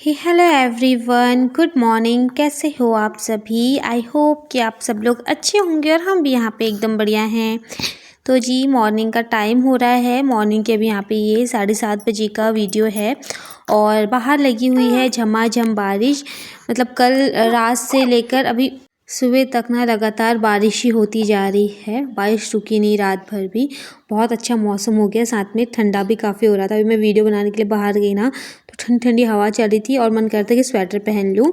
हे hello everyone, good morning. कैसे हो आप सभी? आई होप कि आप सब लोग अच्छे होंगे और हम भी यहाँ पे एकदम बढ़िया हैं। तो जी मॉर्निंग का टाइम हो रहा है। मॉर्निंग के अभी यहाँ पे ये 7:30 बजे का वीडियो है और बाहर लगी हुई है झमाझम बारिश। मतलब कल रात से लेकर अभी सुबह तक ना लगातार बारिश ही होती जा रही है। बारिश रुकी नहीं रात भर भी। बहुत अच्छा मौसम हो गया, साथ में ठंडा भी काफ़ी हो रहा था। अभी मैं वीडियो बनाने के लिए बाहर गई ना तो ठंडी ठंडी हवा चल रही थी और मन करता है कि स्वेटर पहन लूँ।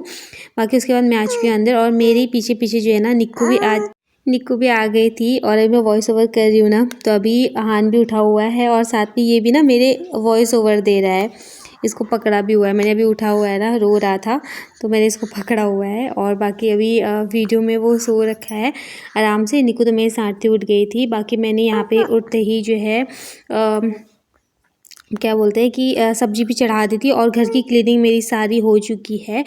बाकी उसके बाद मैं आ चुकी हूँ अंदर और मेरे पीछे पीछे जो है ना निक्कू भी आ गई थी और अभी मैं वॉइस ओवर कर रही हूँ ना, तो अभी आहान भी उठा हुआ है और साथ में ये भी ना मेरे वॉइस ओवर दे रहा है। इसको पकड़ा भी हुआ है मैंने, अभी उठा हुआ है ना, रो रहा था तो मैंने इसको पकड़ा हुआ है। और बाकी अभी वीडियो में वो सो रखा है आराम से। निक्कू तो मेरे साथ ही उठ गई थी। बाकी मैंने यहाँ पे उठते ही जो है क्या बोलते हैं कि सब्जी भी चढ़ा दी थी और घर की क्लीनिंग मेरी सारी हो चुकी है।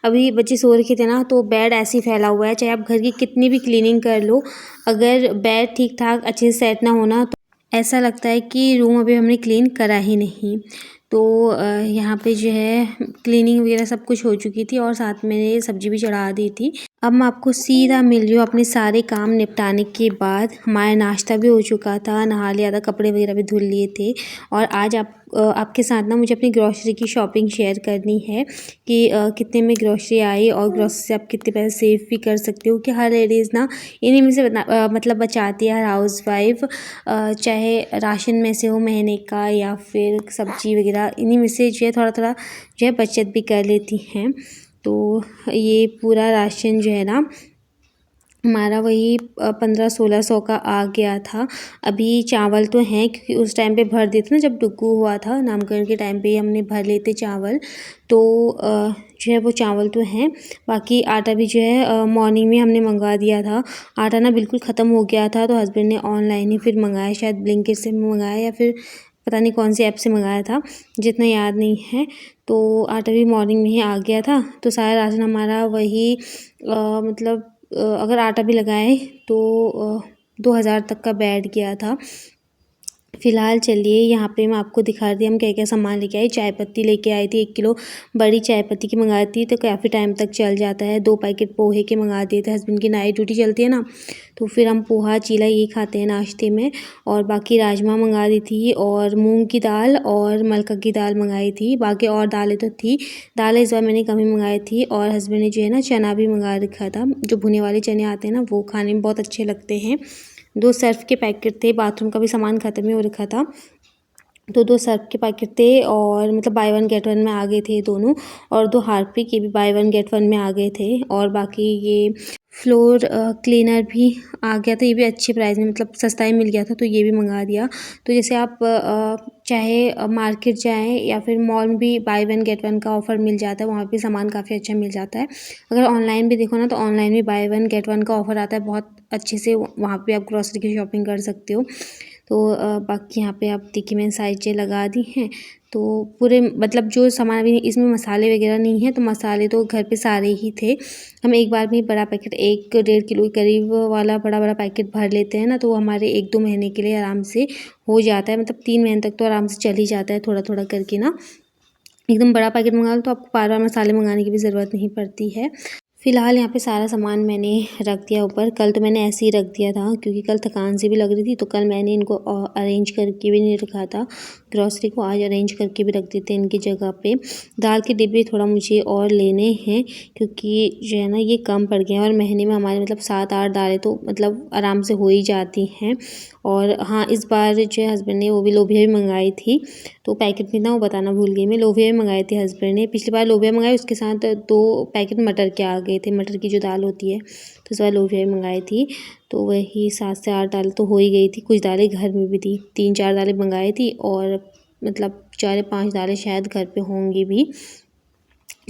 अभी बच्चे सो रखे थे ना तो बेड ऐसे ही फैला हुआ है। चाहे आप घर की कितनी भी क्लीनिंग कर लो, अगर बेड ठीक ठाक अच्छे से सेट ना होना तो ऐसा लगता है कि रूम अभी हमने क्लीन करा ही नहीं। तो यहाँ पे जो है क्लीनिंग वगैरह सब कुछ हो चुकी थी और साथ में सब्जी भी चढ़ा दी थी। अब मैं आपको सीधा मिल रही हूँ अपने सारे काम निपटाने के बाद। हमारा नाश्ता भी हो चुका था, नहा लिया था, कपड़े वगैरह भी धुल लिए थे। और आज आपके साथ ना मुझे अपनी ग्रॉसरी की शॉपिंग शेयर करनी है कि कितने में ग्रॉसरी आई और ग्रॉसरी से आप कितने पैसे सेव भी कर सकते हो। कि हर लेडीज़ ना इन्हीं में से मतलब बचाती है, हर हाउस वाइफ चाहे राशन में से हो महीने का या फिर सब्जी वगैरह, इन्हीं में से जो है थोड़ा थोड़ा जो है बचत भी कर लेती हैं। तो ये पूरा राशन जो है ना हमारा वही 1500-1600 का आ गया था। अभी चावल तो हैं क्योंकि उस टाइम पे भर देते ना, जब डुग्गू हुआ था नामकरण के टाइम पे ही हमने भर लेते चावल। तो जो है वो चावल तो हैं। बाकी आटा भी जो है मॉर्निंग में हमने मंगवा दिया था। आटा ना बिल्कुल ख़त्म हो गया था तो हस्बैंड ने ऑनलाइन ही फिर मंगाया, शायद ब्लिंकिट से मंगाया या फिर पता नहीं कौन सी ऐप से मंगाया था, जितना याद नहीं है। तो आटा भी मॉर्निंग में ही आ गया था। तो सारा राशन हमारा वही मतलब अगर आटा भी लगाएं तो 2000 तक का बैठ गया था। फ़िलहाल चलिए यहाँ पे मैं आपको दिखा रही हम क्या क्या सामान लेके आई। चाय पत्ती लेके आई थी 1 किलो, बड़ी चाय पत्ती की मंगाई थी तो काफ़ी टाइम तक चल जाता है। 2 पैकेट पोहे के मंगा दिए थे, हस्बैंड की नाइट ड्यूटी चलती है ना तो फिर हम पोहा चीला यही खाते हैं नाश्ते में। और बाकी राजमा मंगा दी थी और मूंग की दाल और मलका की दाल मंगाई थी। बाकी और दालें तो थी, दालें इस बार मैंने कम ही मंगाई थी। और हस्बैंड ने जो है ना चना भी मंगा रखा था, जो भुने वाले चने आते हैं ना, वो खाने में बहुत अच्छे लगते हैं। 2 सर्फ़ के पैकेट थे, बाथरूम का भी सामान ख़त्म ही हो रखा था तो 2 सर्फ़ के पैकेट थे और मतलब बाय 1 गेट 1 में आ गए थे दोनों। और 2 हार्पिक, ये भी बाय 1 गेट 1 में आ गए थे। और बाकी ये फ्लोर क्लीनर भी आ गया था, ये भी अच्छे प्राइस में, मतलब सस्ता ही मिल गया था तो ये भी मंगा दिया। तो जैसे आप चाहे मार्केट जाएँ या फिर मॉल में भी बाय 1 गेट 1 का ऑफ़र मिल जाता है, वहाँ पे सामान काफ़ी अच्छा मिल जाता है। अगर ऑनलाइन भी देखो ना तो ऑनलाइन भी बाय 1 गेट 1 का ऑफ़र आता है, बहुत अच्छे से वहाँ पे आप ग्रॉसरी की शॉपिंग कर सकते हो। तो बाकी यहाँ पे आप देखिए मैंने साइज़ें लगा दी हैं। तो पूरे मतलब जो सामान अभी इसमें मसाले वगैरह नहीं है, तो मसाले तो घर पे सारे ही थे। हम एक बार में बड़ा पैकेट 1 डेढ़ किलो के करीब वाला बड़ा पैकेट भर लेते हैं ना, तो वो हमारे 1-2 महीने के लिए आराम से हो जाता है। मतलब 3 महीने तक तो आराम से चल ही जाता है थोड़ा थोड़ा करके ना। एकदम बड़ा पैकेट मंगा लो तो आपको बार बार मसाले मंगाने की भी ज़रूरत नहीं पड़ती है। फ़िलहाल यहाँ पे सारा सामान मैंने रख दिया ऊपर। कल तो मैंने ऐसे ही रख दिया था क्योंकि कल थकान सी भी लग रही थी, तो कल मैंने इनको अरेंज करके भी नहीं रखा था ग्रॉसरी को, आज अरेंज करके भी रख देते हैं इनकी जगह पे। दाल के डिब्बे थोड़ा मुझे और लेने हैं क्योंकि जो है ना ये कम पड़ गए हैं और महीने में हमारे मतलब 7-8 दालें तो मतलब आराम से हो ही जाती हैं। और हाँ, इस बार जो है हस्बैंड ने वो भी लोबिया भी मंगाई थी, तो पैकेट भी ना वो बताना भूल गई मैं, लोबिया भी मंगाए थे हस्बैंड ने। पिछली बार लोबिया मंगाई, उसके साथ 2 पैकेट मटर के आ गए थे, मटर की जो दाल होती है, तो इस बार लोबिया भी मंगाई थी। तो वही 7 से 8 दाल तो हो ही गई थी। कुछ दालें घर में भी थी, 3-4 दालें मंगाई थी और मतलब 4-5 दालें शायद घर पे होंगी भी,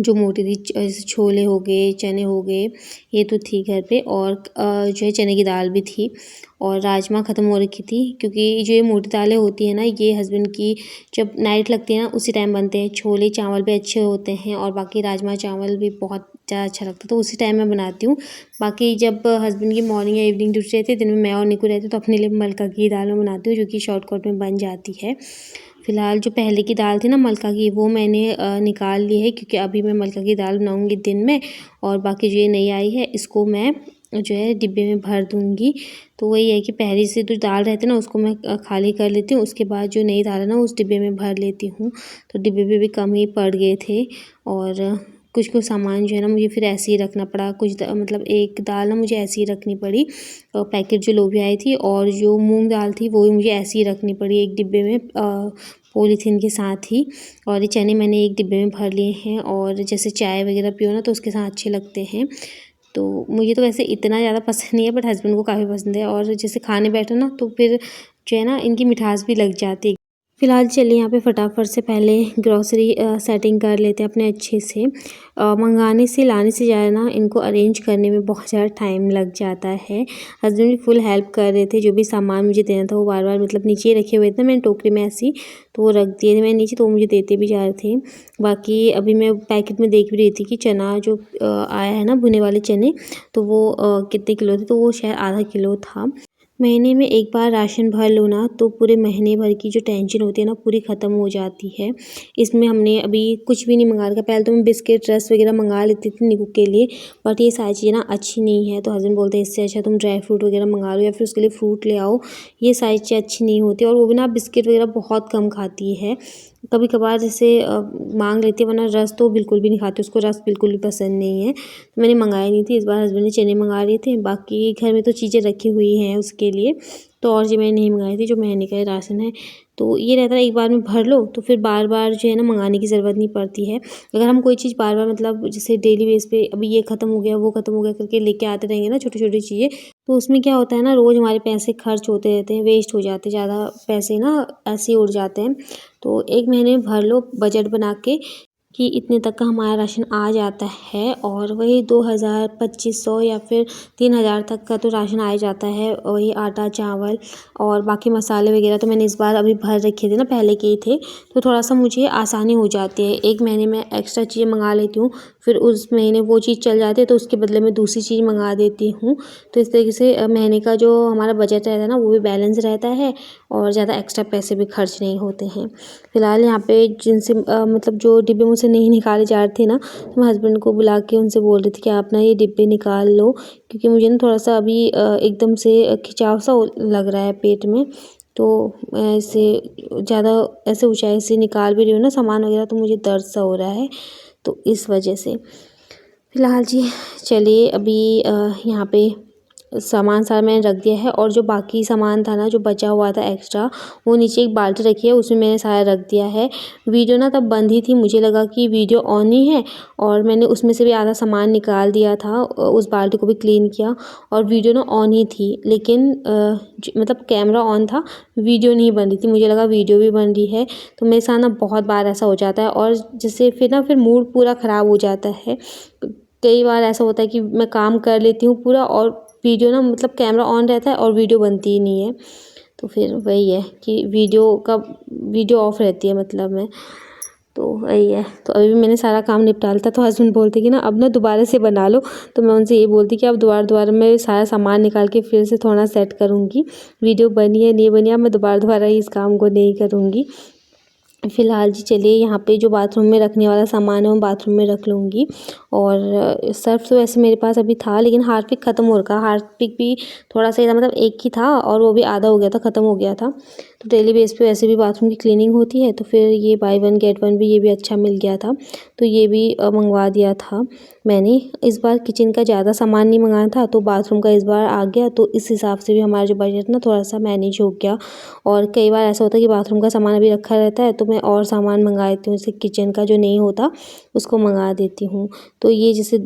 जो मोटी थी। जैसे छोले हो गए, चने हो गए, ये तो थी घर पे। और जो है चने की दाल भी थी और राजमा ख़त्म हो रखी थी क्योंकि जो ये मोटी दालें होती हैं ना, ये हस्बैंड की जब नाइट लगती है ना उसी टाइम बनते हैं। छोले चावल भी अच्छे होते हैं और बाकी राजमा चावल भी बहुत ज़्यादा अच्छा लगता है, तो उसी टाइम मैं बनाती हूँ। बाकी जब हस्बैंड की मॉर्निंग या इवनिंग ड्यूटी रहती है, दिन में मैं और निकू रहते तो अपने लिए मलका की दाल में बनाती हूँ जो कि शॉर्टकट में बन जाती है। फ़िलहाल जो पहले की दाल थी ना मलका की, वो मैंने निकाल ली है, क्योंकि अभी मैं मलका की दाल बनाऊँगी दिन में, और बाकी जो ये नई आई है इसको मैं जो है डिब्बे में भर दूँगी। तो वही है कि पहले से जो दाल रहती है ना उसको मैं खाली कर लेती हूँ, उसके बाद जो नई दाल है ना उस डिब्बे में भर लेती हूँ। तो डिब्बे में भी कम ही पड़ गए थे, और कुछ कुछ सामान जो है ना मुझे फिर ऐसे ही रखना पड़ा। मतलब एक दाल ना मुझे ऐसे ही रखनी पड़ी, और पैकेट जो लोबिया आई थी और जो मूंग दाल थी वो भी मुझे ऐसे ही रखनी पड़ी एक डिब्बे में पॉलीथीन के साथ ही। और ये चने मैंने एक डिब्बे में भर लिए हैं, और जैसे चाय वगैरह पियो ना तो उसके साथ अच्छे लगते हैं। तो मुझे तो वैसे इतना ज़्यादा पसंद नहीं है, बट हस्बैंड को काफ़ी पसंद है, और जैसे खाने बैठो ना तो फिर जो है ना इनकी मिठास भी लग जाती है। फ़िलहाल चलिए यहाँ पे फटाफट से पहले ग्रॉसरी सेटिंग कर लेते हैं अपने अच्छे से। मंगाने से लाने से ज़्यादा ना इनको अरेंज करने में बहुत ज़्यादा टाइम लग जाता है। हस्बैंड भी फुल हेल्प कर रहे थे, जो भी सामान मुझे देना था वो बार-बार मतलब नीचे ही रखे हुए थे, मैंने टोकरी में ऐसी, तो वो रख दिए थे मैंने नीचे, तो वो मुझे देते भी जा रहे थे। बाकी अभी मैं पैकेट में देख भी रही थी कि चना जो आया है ना भुने वाले चने, तो वो कितने किलो थे, तो वो शायद आधा किलो था। महीने में एक बार राशन भर लो ना तो पूरे महीने भर की जो टेंशन होती है ना पूरी ख़त्म हो जाती है। इसमें हमने अभी कुछ भी नहीं मंगा रखा। पहले तो मैं बिस्किट रस्क वगैरह मंगा लेती थी निक्कू के लिए, बट ये सारी चीज़ें ना अच्छी नहीं है, तो हस्बैंड बोलते हैं इससे अच्छा तुम ड्राई फ्रूट वगैरह मंगा लो या फिर उसके लिए फ्रूट ले आओ। ये सारी चीज़ें अच्छी नहीं होती, और वो भी ना बिस्किट वगैरह बहुत कम खाती है। कभी कभार जैसे मांग लेती है, वरना रस तो बिल्कुल भी नहीं खाती, उसको रस बिल्कुल भी पसंद नहीं है। तो मैंने मंगाई नहीं थी, इस बार हस्बैंड ने चने मंगा लिए थे। बाकी घर में तो चीज़ें रखी हुई हैं उसके लिए, तो और चीज़ मैंने नहीं मंगाई थी, जो महीने का ही राशन है। तो ये रहता है एक बार में भर लो तो फिर बार बार जो है ना मंगाने की ज़रूरत नहीं पड़ती है। अगर हम कोई चीज़ बार बार मतलब जैसे डेली बेस पे अभी ये ख़त्म हो गया वो ख़त्म हो गया करके लेके आते रहेंगे ना छोटी छोटी चीज़ें, तो उसमें क्या होता है ना रोज़ हमारे पैसे खर्च होते रहते हैं, वेस्ट हो जाते हैं, ज़्यादा पैसे ना ऐसे ही उड़ जाते हैं। तो एक महीने में भर लो बजट बना के कि इतने तक का हमारा राशन आ जाता है, और वही 2000 2500 या फिर 3000 तक का तो राशन आ ही जाता है। वही आटा चावल और बाकी मसाले वगैरह तो मैंने इस बार अभी भर रखे थे ना, पहले के ही थे, तो थोड़ा सा मुझे आसानी हो जाती है। एक महीने में एक्स्ट्रा चीज़ें मंगा लेती हूँ, फिर उस महीने वो चीज़ चल जाती है तो उसके बदले में दूसरी चीज़ मंगा देती हूँ। तो इस तरीके से महीने का जो हमारा बजट रहता है ना वो भी बैलेंस रहता है, और ज़्यादा एक्स्ट्रा पैसे भी खर्च नहीं होते हैं। फ़िलहाल यहाँ पे जिनसे मतलब जो डिब्बे मुझसे नहीं निकाले जा रहे थे ना, तो मैं हस्बैंड को बुला के उनसे बोल रही थी कि आप ना ये डिब्बे निकाल लो, क्योंकि मुझे ना थोड़ा सा अभी एकदम से खिंचाव सा लग रहा है पेट में। तो ऐसे ज़्यादा ऐसे ऊंचाई से निकाल भी रही हूँ ना सामान वगैरह, तो मुझे दर्द सा हो रहा है, तो इस वजह से। फ़िलहाल जी चलिए अभी यहाँ पे सामान सारा मैंने रख दिया है, और जो बाकी सामान था ना जो बचा हुआ था एक्स्ट्रा, वो नीचे एक बाल्टी रखी है उसमें मैंने सारा रख दिया है। वीडियो ना तब बंद ही थी, मुझे लगा कि वीडियो ऑन ही है, और मैंने उसमें से भी आधा सामान निकाल दिया था, उस बाल्टी को भी क्लीन किया, और वीडियो ना ऑन ही थी, लेकिन मतलब कैमरा ऑन था, वीडियो नहीं बन रही थी। मुझे लगा वीडियो भी बन रही है, तो मेरे साथ ना बहुत बार ऐसा हो जाता है, और जिससे फिर मूड पूरा ख़राब हो जाता है। कई बार ऐसा होता है कि मैं काम कर लेती हूँ पूरा, और वीडियो ना मतलब कैमरा ऑन रहता है और वीडियो बनती ही नहीं है। तो फिर वही है कि वीडियो ऑफ रहती है मतलब में, तो वही है। तो अभी भी मैंने सारा काम निपटा लिया था, तो हस्बैंड बोलते कि ना अब ना दोबारा से बना लो, तो मैं उनसे ये बोलती कि अब दोबारा मैं सारा सामान निकाल के फिर से थोड़ा सेट करूँगी। वीडियो बनी है नहीं बनी है, मैं दोबारा इस काम को नहीं करूँगी। फ़िलहाल जी चलिए यहाँ पे जो बाथरूम में रखने वाला सामान है वो बाथरूम में रख लूँगी। और सर्फ़ तो वैसे मेरे पास अभी था, लेकिन हार्पिक ख़त्म हो रखा। हार्पिक भी थोड़ा सा ही था, मतलब एक ही था और वो भी आधा हो गया था, ख़त्म हो गया था। तो डेली बेस पे वैसे भी बाथरूम की क्लीनिंग होती है, तो फिर ये बाय वन गेट वन भी ये भी अच्छा मिल गया था, तो ये भी मंगवा दिया था मैंने। इस बार किचन का ज़्यादा सामान नहीं मंगाना था, तो बाथरूम का इस बार आ गया, तो इस हिसाब से भी हमारा जो बजट ना थोड़ा सा मैनेज हो गया। और कई बार ऐसा होता है कि बाथरूम का सामान अभी रखा रहता है, तो मैं और सामान मंगा देती हूँ, जैसे किचन का जो नहीं होता उसको मंगा देती हूँ। तो ये जैसे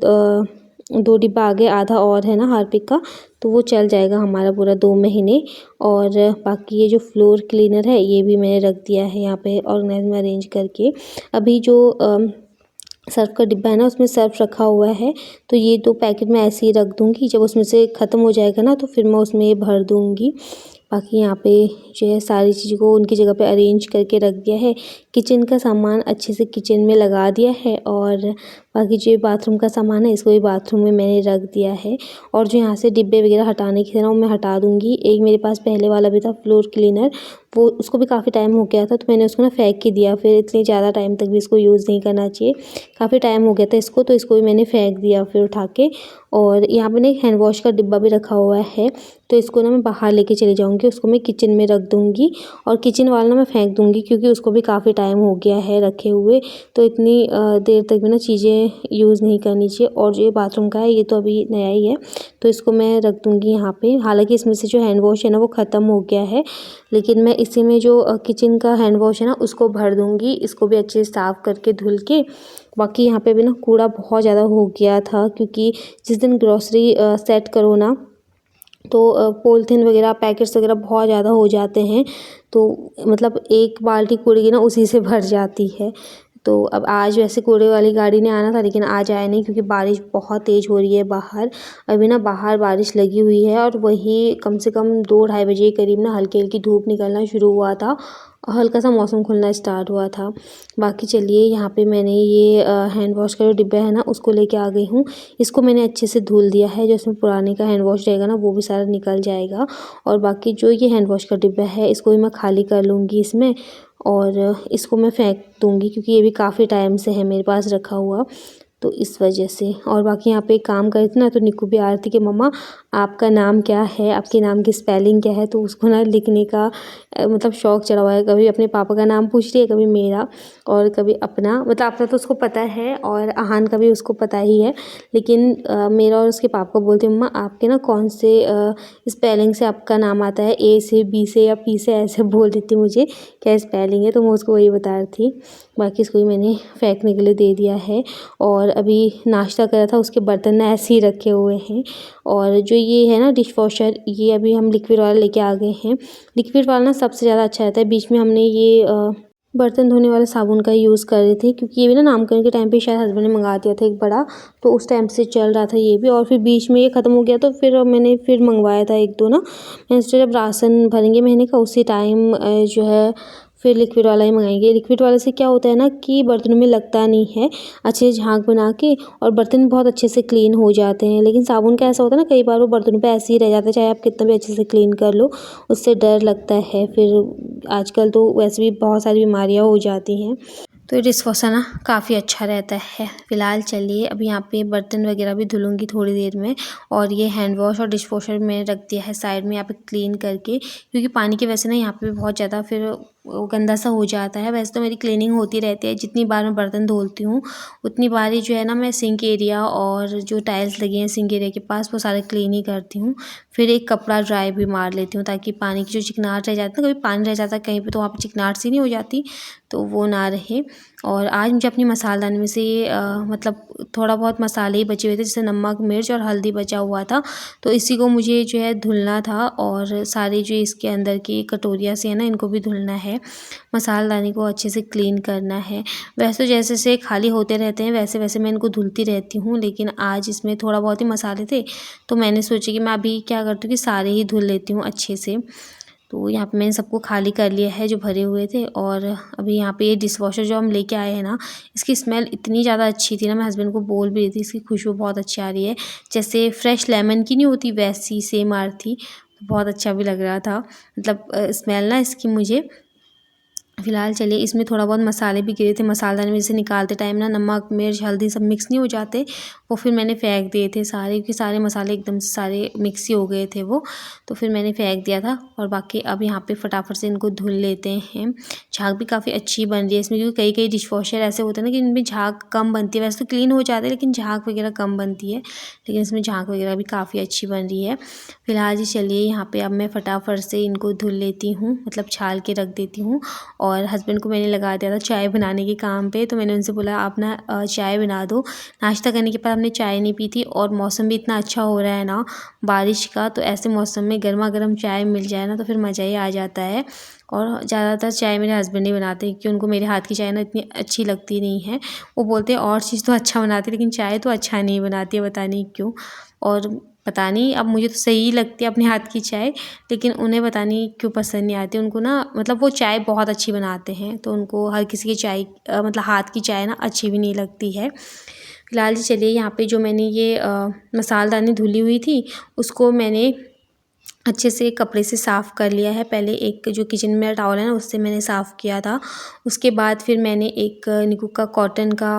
2 डिब्बा आ गया, आधा और है ना हार्पिक का, तो वो चल जाएगा हमारा पूरा 2 महीने। और बाकी ये जो फ्लोर क्लीनर है ये भी मैंने रख दिया है यहाँ पे ऑर्गेनाइज में अरेंज करके। अभी जो सर्फ़ का डिब्बा है ना उसमें सर्फ़ रखा हुआ है, तो ये 2 पैकेट मैं ऐसे ही रख दूँगी, जब उसमें से ख़त्म हो जाएगा ना तो फिर मैं उसमें ये भर दूँगी। बाकी यहाँ पे जो है सारी चीज़ों को उनकी जगह पे अरेंज करके रख दिया है। किचन का सामान अच्छे से किचन में लगा दिया है और बाकी जो बाथरूम का सामान है इसको भी बाथरूम में मैंने रख दिया है। और जो यहाँ से डिब्बे वगैरह हटाने के थे ना वो मैं हटा दूँगी। एक मेरे पास पहले वाला भी था फ्लोर क्लीनर, वो उसको भी काफ़ी टाइम हो गया था तो मैंने उसको ना फेंक के दिया। फिर इतनी ज़्यादा टाइम तक भी इसको यूज़ नहीं करना चाहिए, काफ़ी टाइम हो गया था इसको, तो इसको भी मैंने फेंक दिया फिर उठा के। और यहाँ पे ना एक हैंड वॉश का डिब्बा भी रखा हुआ है, तो इसको ना मैं बाहर लेके चली जाऊँगी, उसको मैं किचन में रख दूँगी। और किचन वाला ना मैं फेंक दूँगी क्योंकि उसको भी काफ़ी टाइम हो गया है रखे हुए, तो इतनी देर तक भी ना चीज़ें यूज़ नहीं करनी चाहिए। और जो ये बाथरूम का है ये तो अभी नया ही है, तो इसको मैं रख दूँगी यहाँ पे। हालाँकि इसमें से जो हैंड वॉश है ना वो ख़त्म हो गया है, लेकिन मैं इसी में जो किचन का हैंड वॉश है ना उसको भर दूँगी, इसको भी अच्छे से साफ़ करके धुल के। बाकी यहाँ पे भी ना कूड़ा बहुत ज़्यादा हो गया था क्योंकि जिस दिन ग्रॉसरी सेट करो ना तो पॉलीथीन वगैरह पैकेट्स वगैरह बहुत ज़्यादा हो जाते हैं, तो मतलब एक बाल्टी कूड़े की ना उसी से भर जाती है। तो अब आज वैसे कूड़े वाली गाड़ी ने आना था लेकिन आज आया नहीं क्योंकि बारिश बहुत तेज़ हो रही है बाहर। अभी ना बाहर बारिश लगी हुई है और वही कम से कम 2-2:30 बजे के करीब ना हल्की हल्की धूप निकलना शुरू हुआ था, हल्का सा मौसम खुलना स्टार्ट हुआ था। बाकी चलिए यहाँ पे मैंने ये हैंड वॉश का जो डिब्बा है ना उसको लेके आ गई हूँ। इसको मैंने अच्छे से धुल दिया है, जो इसमें पुराने का हैंड वॉश रहेगा ना वो भी सारा निकल जाएगा। और बाकी जो ये हैंड वॉश का डिब्बा है इसको भी मैं खाली कर लूँगी इसमें, और इसको मैं फेंक दूँगी क्योंकि ये भी काफ़ी टाइम से है मेरे पास रखा हुआ, तो इस वजह से। और बाकी यहाँ पे एक काम करी थी ना तो निक्कू भी आ रही थी कि मम्मा आपका नाम क्या है, आपके नाम की स्पेलिंग क्या है, तो उसको ना लिखने का मतलब शौक़ चढ़ा हुआ है। कभी अपने पापा का नाम पूछ रही है, कभी मेरा, और कभी अपना। मतलब अपना तो उसको पता है और अहान का भी उसको पता ही है, लेकिन मेरा और उसके पापा को बोलती मम्मा आपके ना कौन से स्पेलिंग से आपका नाम आता है, ए से, बी से या पी से, ऐसे बोल देती मुझे क्या स्पेलिंग है, तो मैं उसको वही बता रही थी। बाकी इसको भी मैंने फेंकने के लिए दे दिया है। और अभी नाश्ता करा था उसके बर्तन ना ऐसे ही रखे हुए हैं। और जो ये है ना डिश वॉशर, ये अभी हम लिक्विड वाला लेके आ गए हैं। लिक्विड वाला ना सबसे ज़्यादा अच्छा रहता है। बीच में हमने ये बर्तन धोने वाले साबुन का यूज़ कर रहे थे क्योंकि ये भी ना नामकरण के टाइम पे शायद हस्बैंड ने मंगा दिया था एक बड़ा, तो उस टाइम से चल रहा था ये भी, और फिर बीच में ये ख़त्म हो गया तो फिर मैंने फिर मंगवाया था एक दो ना। मैंने सोचा जब राशन भरेंगे महीने का उसी टाइम जो है फिर लिक्विड वाला ही मंगाएंगे। लिक्विड वाले से क्या होता है ना कि बर्तनों में लगता नहीं है, अच्छे से झाग बना के, और बर्तन बहुत अच्छे से क्लीन हो जाते हैं। लेकिन साबुन का ऐसा होता है ना कई बार वो बर्तनों पे ऐसे ही रह जाता है, चाहे आप कितना भी अच्छे से क्लीन कर लो, उससे डर लगता है। फिर आजकल तो वैसे भी बहुत सारी बीमारियाँ हो जाती हैं, तो ये डिशवॉशर ना काफ़ी अच्छा रहता है। फ़िलहाल चलिए अभी यहाँ पे बर्तन वगैरह भी धुलूँगी थोड़ी देर में, और ये हैंड वॉश और डिशवॉशर मैंने रख दिया है साइड में यहाँ पे क्लीन करके, क्योंकि पानी की वजह से ना यहाँ पे बहुत ज़्यादा फिर गंदा सा हो जाता है। वैसे तो मेरी क्लीनिंग होती रहती है, जितनी बार मैं बर्तन धुलती हूँ उतनी बार ही जो है ना मैं सिंक एरिया और जो टाइल्स लगी हैं सिंक एरिया के पास वो सारे क्लीन ही करती हूँ। फिर एक कपड़ा ड्राई भी मार लेती हूँ ताकि पानी की जो चिकनाहट रह जाती है ना, कभी पानी रह जाता है कहीं पे तो वहाँ पे चिकनाहट सी नहीं हो जाती, तो वो ना रहे। और आज मुझे अपनी मसालदानी में से ये मतलब थोड़ा बहुत मसाले ही बचे हुए थे, जैसे नमक, मिर्च और हल्दी बचा हुआ था, तो इसी को मुझे जो है धुलना था। और सारी जो इसके अंदर की कटोरियाँ से है ना इनको भी धुलना है, मसालदानी को अच्छे से क्लीन करना है। वैसे तो जैसे जैसे खाली होते रहते हैं वैसे वैसे मैं इनको धुलती रहती हूँ, लेकिन आज इसमें थोड़ा बहुत ही मसाले थे तो मैंने सोचा कि मैं अभी क्या करती हूँ कि सारे ही धुल लेती हूँ अच्छे से। तो यहाँ पे मैंने सबको खाली कर लिया है जो भरे हुए थे। और अभी यहाँ पे ये डिशवॉशर जो हम लेके आए हैं ना, इसकी स्मेल इतनी ज़्यादा अच्छी थी ना, मैं हस्बैंड को बोल भी रही थी इसकी खुशबू बहुत अच्छी आ रही है, जैसे फ्रेश लेमन की नहीं होती वैसी सेम आ रही थी, बहुत अच्छा भी लग रहा था मतलब स्मेल ना इसकी मुझे। फ़िलहाल चलिए इसमें थोड़ा बहुत मसाले भी गिरे थे, मसालेदानी में से निकालते टाइम ना नमक, मिर्च, हल्दी सब मिक्स नहीं हो जाते, वो फिर मैंने फेंक दिए थे सारे, क्योंकि सारे मसाले एकदम से सारे मिक्स ही हो गए थे वो, तो फिर मैंने फेंक दिया था। और बाकी अब यहाँ पे फटाफट से इनको धुल लेते हैं। झाग भी काफ़ी अच्छी बन रही है इसमें, क्योंकि कई कई डिशवॉशर ऐसे होते हैं ना कि इनमें झाग कम बनती है, वैसे तो क्लीन हो जाते हैं लेकिन झाग वगैरह कम बनती है, लेकिन इसमें झाग वगैरह भी काफ़ी अच्छी बन रही है। फ़िलहाल जी चलिए यहाँ पे अब मैं फटाफट से इनको धुल लेती हूँ, मतलब छाल के रख देती हूँ। और हस्बैंड को मैंने लगा दिया था चाय बनाने के काम पे, तो मैंने उनसे बोला आप ना चाय बना दो। नाश्ता करने के बाद हमने चाय नहीं पी थी, और मौसम भी इतना अच्छा हो रहा है ना बारिश का, तो ऐसे मौसम में गर्मा गर्म चाय मिल जाए ना तो फिर मज़ा ही आ जाता है। और ज़्यादातर चाय मेरे हस्बैंड ही बनाते हैं क्योंकि उनको मेरे हाथ की चाय ना इतनी अच्छी लगती नहीं है। वो बोलते हैं और चीज़ तो अच्छा बनाती है लेकिन चाय तो अच्छा नहीं बनाती है, पता नहीं क्यों। और पता नहीं, अब मुझे तो सही लगती है अपने हाथ की चाय, लेकिन उन्हें पता नहीं क्यों पसंद नहीं आती। उनको ना मतलब वो चाय बहुत अच्छी बनाते हैं, तो उनको हर किसी की चाय मतलब हाथ की चाय ना अच्छी भी नहीं लगती है। फिलहाल जी चलिए, यहाँ पे जो मैंने ये मसालदानी धुली हुई थी उसको मैंने अच्छे से कपड़े से साफ़ कर लिया है। पहले एक जो किचन में टॉवल है ना उससे मैंने साफ़ किया था। उसके बाद फिर मैंने एक निकू का कॉटन का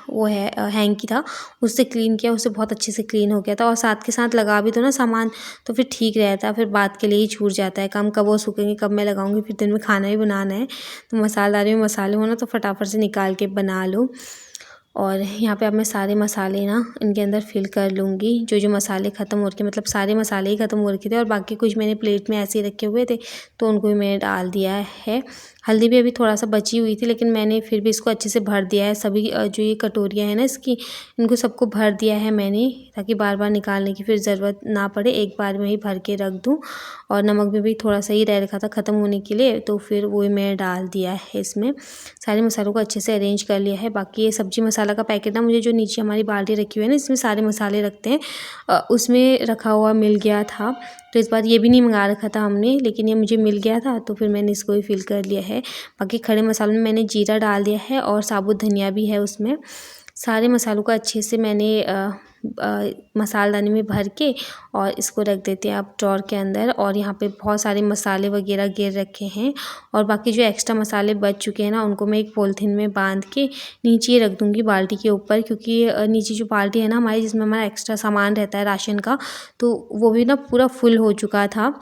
वो है हैंकी था, उससे क्लीन किया। उससे बहुत अच्छे से क्लीन हो गया था, और साथ के साथ लगा भी दो ना सामान तो फिर ठीक रहता है। फिर बात के लिए ही छूट जाता है काम, कब वो सूखेंगे कब मैं लगाऊंगी। फिर दिन में खाना भी बनाना है, तो मसालेदारी में मसाले हो ना तो फटाफट से निकाल के बना लो। और यहाँ पे अब मैं सारे मसाले ना इनके अंदर फिल कर लूँगी। जो जो मसाले ख़त्म हो रखे, मतलब सारे मसाले ही ख़त्म हो रखे थे, और बाकी कुछ मैंने प्लेट में ऐसे ही रखे हुए थे तो उनको भी मैंने डाल दिया है। हल्दी भी अभी थोड़ा सा बची हुई थी, लेकिन मैंने फिर भी इसको अच्छे से भर दिया है। सभी जो ये कटोरियाँ हैं ना इसकी, इनको सबको भर दिया है मैंने, ताकि बार बार निकालने की फिर ज़रूरत ना पड़े, एक बार में ही भर के रख दूँ। और नमक भी थोड़ा सा ही रह रखा था ख़त्म होने के लिए, तो फिर वो मैंने डाल दिया है इसमें। सारे मसालों को अच्छे से अरेंज कर लिया है। बाकी ये सब्जी मसाला का पैकेट ना मुझे जो नीचे हमारी बाल्टी रखी हुई है ना, इसमें सारे मसाले रखते हैं, उसमें रखा हुआ मिल गया था। तो इस बार ये भी नहीं मंगा रखा था हमने, लेकिन ये मुझे मिल गया था तो फिर मैंने इसको भी फिल कर लिया है। बाकी खड़े मसालों में मैंने जीरा डाल दिया है और साबुत धनिया भी है उसमें। सारे मसालों को अच्छे से मैंने मसालदानी में भर के और इसको रख देते हैं अब ड्रॉर के अंदर। और यहाँ पे बहुत सारे मसाले वगैरह गिर रखे हैं, और बाकी जो एक्स्ट्रा मसाले बच चुके हैं ना उनको मैं एक पॉलीथीन में बांध के नीचे रख दूँगी बाल्टी के ऊपर, क्योंकि नीचे जो बाल्टी है ना हमारी, जिसमें हमारा एक्स्ट्रा सामान रहता है राशन का, तो वो भी ना पूरा फुल हो चुका था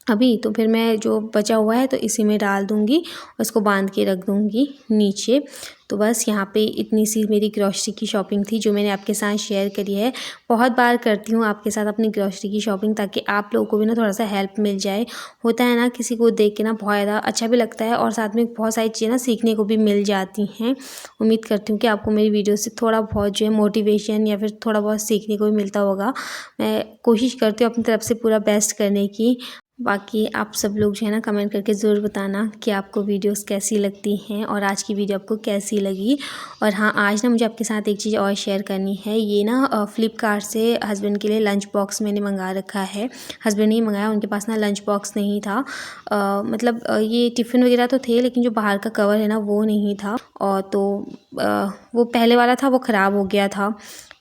अभी। तो फिर मैं जो बचा हुआ है तो इसी में डाल दूँगी और इसको बांध के रख दूँगी नीचे। तो बस यहाँ पे इतनी सी मेरी ग्रॉसरी की शॉपिंग थी जो मैंने आपके साथ शेयर करी है। बहुत बार करती हूँ आपके साथ अपनी ग्रॉसरी की शॉपिंग, ताकि आप लोगों को भी ना थोड़ा सा हेल्प मिल जाए। होता है ना, किसी को देख के ना बहुत ज़्यादा अच्छा भी लगता है, और साथ में बहुत सारी चीज़ें ना सीखने को भी मिल जाती हैं। उम्मीद करती हूँ कि आपको मेरी वीडियो से थोड़ा बहुत जो है मोटिवेशन या फिर थोड़ा बहुत सीखने को भी मिलता होगा। मैं कोशिश करती हूँ अपनी तरफ से पूरा बेस्ट करने की। बाकी आप सब लोग जो है ना कमेंट करके ज़रूर बताना कि आपको वीडियोस कैसी लगती हैं और आज की वीडियो आपको कैसी लगी। और हाँ, आज ना मुझे आपके साथ एक चीज़ और शेयर करनी है। ये ना फ्लिपकार्ट से हस्बैंड के लिए लंच बॉक्स मैंने मंगा रखा है। हस्बैंड ने ही मंगाया, उनके पास ना लंच बॉक्स नहीं था। मतलब ये टिफ़िन वगैरह तो थे, लेकिन जो बाहर का कवर है ना वो नहीं था। और तो वो पहले वाला था वो ख़राब हो गया था,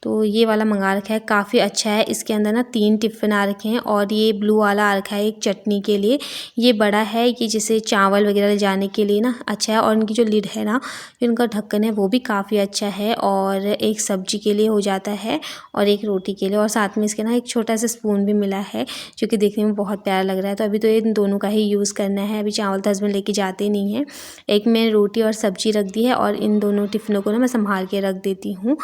तो ये वाला मंगा रखा है। काफ़ी अच्छा है। इसके अंदर ना 3 टिफ़िन आ रखे हैं, और ये ब्लू वाला आ रखा है एक चटनी के लिए। ये बड़ा है, ये जैसे चावल वगैरह ले जाने के लिए ना अच्छा है। और इनकी जो लिड है ना, जो इनका ढक्कन है वो भी काफ़ी अच्छा है। और एक सब्जी के लिए हो जाता है और एक रोटी के लिए, और साथ में इसके ना एक छोटा सा स्पून भी मिला है जो कि देखने में बहुत प्यारा लग रहा है। तो अभी तो इन दोनों का ही यूज़ करना है। अभी चावल तो हस्बैंड लेके जाते नहीं हैं। एक मैंने रोटी और सब्जी रख दी है, और इन दोनों टिफ़िनों को ना मैं संभाल के रख देती हूँ।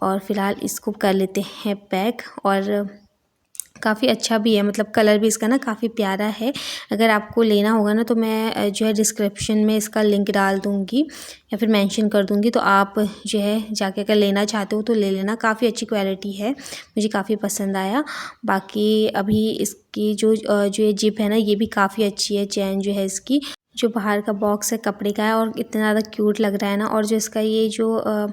और फ़िलहाल इसको कर लेते हैं पैक। और काफ़ी अच्छा भी है, मतलब कलर भी इसका ना काफ़ी प्यारा है। अगर आपको लेना होगा ना तो मैं जो है डिस्क्रिप्शन में इसका लिंक डाल दूँगी या फिर मेंशन कर दूँगी, तो आप जो है जाके अगर लेना चाहते हो तो ले लेना। काफ़ी अच्छी क्वालिटी है, मुझे काफ़ी पसंद आया। बाकी अभी इसकी जो ये जिप है ना, ये भी काफ़ी अच्छी है। चैन जो है इसकी, जो बाहर का बॉक्स है कपड़े का है, और इतना ज़्यादा क्यूट लग रहा है ना। और जो इसका ये जो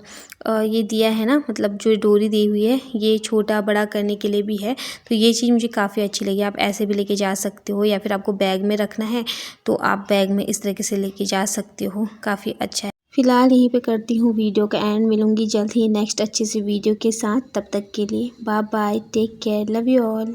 ये दिया है ना, मतलब जो डोरी दी हुई है, ये छोटा बड़ा करने के लिए भी है। तो ये चीज़ मुझे काफ़ी अच्छी लगी। आप ऐसे भी लेके जा सकते हो, या फिर आपको बैग में रखना है तो आप बैग में इस तरीके से लेके जा सकते हो। काफ़ी अच्छा है। फिलहाल यहीं पे करती हूँ वीडियो का एंड। मिलूंगी जल्द ही नेक्स्ट अच्छी सी वीडियो के साथ। तब तक के लिए bye bye, take care, love you all.